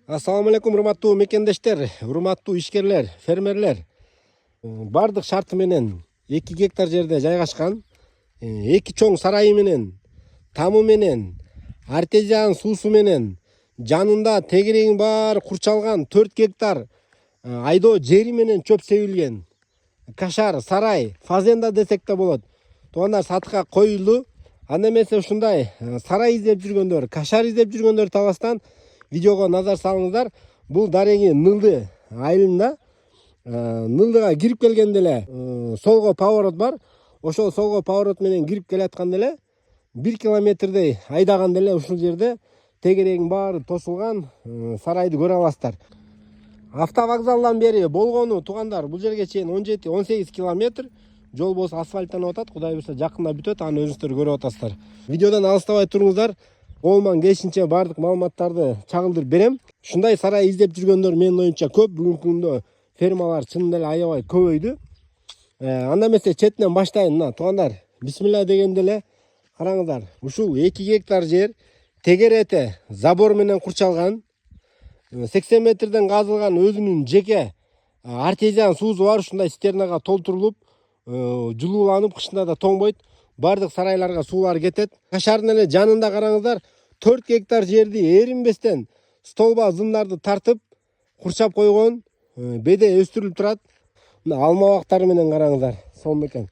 Assalamu alaikum урматтуу мекендештер, урматтуу ишкерлер, фермерлер. Бардык шарты менен 2 гектар жерде жайгашкан 2 чоң сарайы менен, тамы менен, артезиан суусу менен, жанында тегерегин баары курчалган 4 гектар айдоо жери менен чөп себилген кашар сарай, фазенда десек да болот. Туугандар сатыкка коюлду. Анда эмесе ушундай сарай издеп жүргөндөр, кашар издеп жүргөндөр табастан видеого назар салыңыздар. Бул дареги Нылды айылында. Нылдыга кирип келгенде эле солго поворот бар. Ошол солго поворот менен кирип келатканда эле 1 километрдей айдаганда эле ушул жерде тегерегин баары тосулган сарайды көрө аласыздар. Автовокзалдан бери болгону туугандар бул жерге чейин 17-18 километр. Жол болсо асфальттанып атат. Кудай буйрса жакында бүтөт. Аны өзүңүздөр көрүп атасыздар. Видеодон алыстабай туруңуздар. Колуман келишинче бардык маалыматтарды чагылдырып берем. Ушундай сарай издеп жүргөндөр менин оюмча көп. Бүгүнкү күндө фермалар чынында эле аябай көбөйдү. Анда эмесе четинен баштайын. Мына туугандар, бисмилла дегенде эле караңыздар. Ушул 2 гектар жер тегерете забор менен курчалган. 80 метрден казылган өзүнүн жеке артезиан суусу бар. Ушундай стернага толтурулуп, жылууланып, кышында да тоңбойт. Бардык сарайларга суулар кетет. Кашардын эле жанында караңыздар, 4 гектар жерди эринбестен столба зымдарды тартып курчап койгон, беде өстүрүлүп турат. Мына алма бактары менен караңыздар, сонун экен.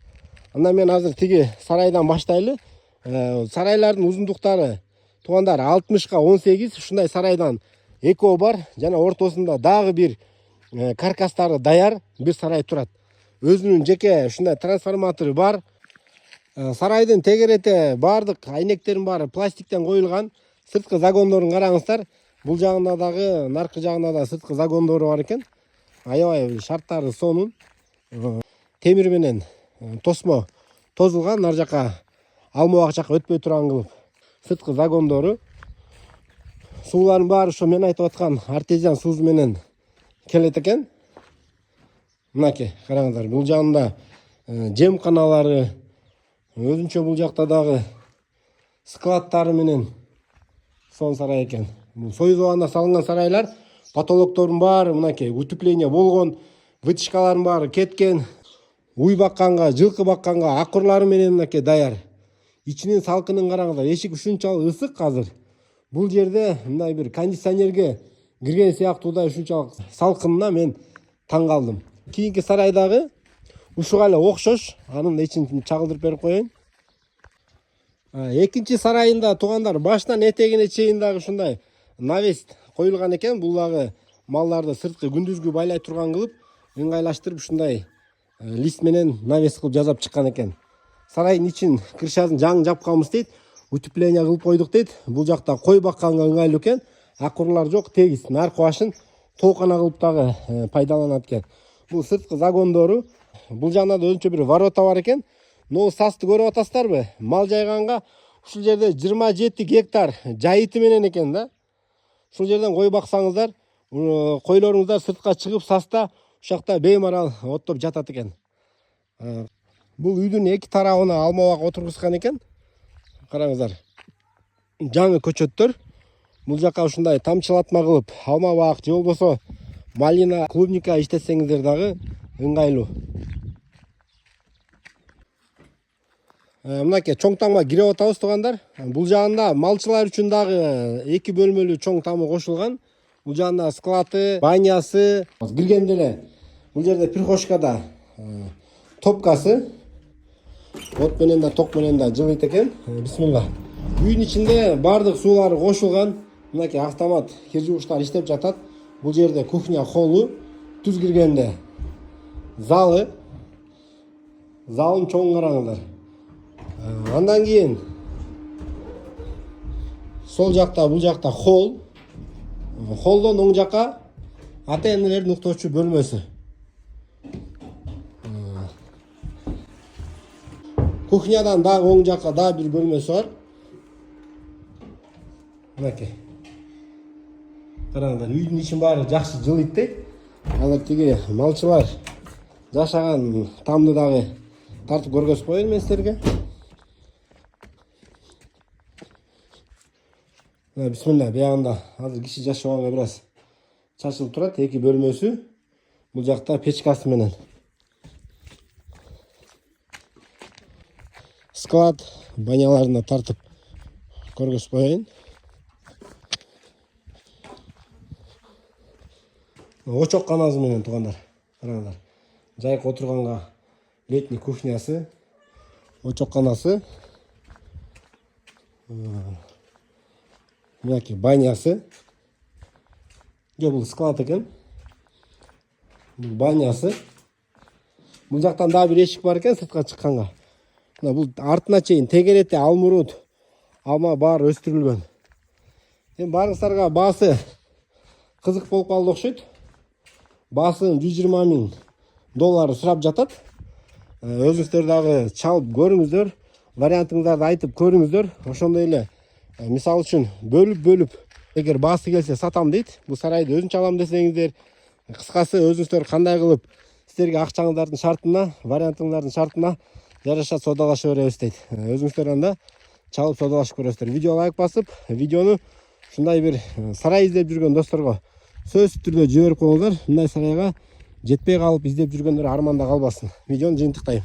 Анда мен азыр тиги сарайдан баштайлы. Сарайлардын узундуктары туугандар 60га 18, ушундай сарайдан экөө бар. Жана ортосунда дагы бир каркастары даяр бир сарай турат. Өзүнүн жеке ушундай трансформатору бар. Сарайдын тегерете бардык айнектерин баары пластиктен коюлган. Сырткы загондорун караңыздар. Бул жагында дагы, наркы жагында да сырткы загондору бар экен. Аябай шарттары сонун. Темир менен тосмо тозулган, нар жака алмабак жака өтпөй турган кылып сырткы загондору. Суулардын баары ошо мен айтып аткан артезиан суусу менен келет экен. Мынакей караңыздар, бул жагында жем каналары, өзүнчө бул жакта дагы складтары менен сонун сарай экен. Бул союз убагында салынган сарайлар, потолоктордун баары мынакей утепление болгон, вытяжкалардын баары кеткен, уй бакканга, жылкы бакканга акурлары менен мынакей даяр. Ичинин салкынын караңыздар, эшик ушунчалык ысык азыр. Бул жерде мындай бир кондиционерге кирген сыяктуу ушунчалык салкынына мен таң калдым. Кийинки сарайдагы ушуга эле окшош. Анын ичин чагылдырып берип коеюн. Экинчи сарайында туугандар башынан этегине чейин дагы ушундай навес коюлган экен. Бул дагы малдарды сырткы күндүзгү байлай турган кылып, ыңгайлаштырып ушундай лист менен навес кылып жасап чыккан экен. Сарайдын ичин крышасын жаңы жапканбыз дейт. Утепление кылып койдук дейт. Бул жакта кой бакканга ыңгайлуу экен. Акурлар жок, тегиз наркы башын толкана кылып дагы пайдаланат экен. Бул сырткы загондору. Бул жагында да өзүнчө бир ворота бар экен. Но састы көрүп атасыздарбы? Мал жайганга ушул жерде 27 гектар жайыты менен экен да. Ушул жерден кой баксаңыздар, койлоруңуздар сыртка чыгып саста ушакта беймарал оттоп жатат экен. Бул үйдүн эки тарабына алма бак отургузган экен. Караңыздар. Жаңы көчөттөр. Бул жака ушундай тамчылатма кылып алма бак же болбосо малина, клубника иштетсеңиздер дагы ыңгайлуу. Мынакей чоң тамга кирип атабыз туугандар. Бул жагында малчылар үчүн дагы 2 бөлмөлүү чоң тамы кошулган. Бул жагында склаты, банясы, киргенде эле бул жерде прихожкада топкасы от менен да ток менен да жылыйт экен. Бисмилла. Үйдүн ичинде бардык суулары кошулган. Мынакей автомат кир жуугучтар иштеп жатат. Бул жерде кухня холлу, түз киргенде залы. Залын чоң караңыздар. Андан кийин сол жакта, бул жакта холл. Холлдон оң жака ата-энелердин уктоочу бөлмөсү. Кухнядан дагы оң жака дагы бир бөлмөсү бар. Мынакей. Караңыздар, үйдүн ичин баары жакшы жылыйт дейт. Азыр тиги малчылар жашаган тамды дагы тартып көргөзүп коеюн мен силерге. Бисмилла, биягында азыр киши жашабаганга бир аз чачылып турат, 2 бөлмөсү. Бул жакта печкасы менен. Склад баняларына тартып көргөзүп коеюн. Очок каназы менен туугандар. Караңыздар. Жайып отурганга летний кухнясы, очок канасы. Мынакей банясы. Бул склад экен. Бул банясы. Бул жактан дагы бир эшик бар экен сыртка чыкканга. Мына бул артына чейин тегерети, алмурут, алма баары өстүрүлгөн. Эми баарыңыздарга баасы кызык болуп калды окшойт. Баасын $120,000 сурап жатат. Өзүңүздөр дагы чалып көрүңүздөр, вариантыңыздарды айтып көрүңүздөр. Ошондой эле мисалы үчүн бөлүп эгер баасы келсе сатам дейт. Бул сарайды өзүнчө алам десеңиздер, кыскасы өзүңүздөр кандай кылып силерге акчаңыздардын шартына, вариантыңыздардын шартына жараша содалаша беребиз дейт. Өзүңүздөр анда чалып содалашып көрөсүздөр. Видео лайк басып, видеону ушундай бир сарай издеп жүргөн досторго сөзсүз түрдө жиберип коюңуздар. Мындай сарайга жетпей калып издеп жүргөндөр арманда калбасын. Видеону жыйынтыктайм.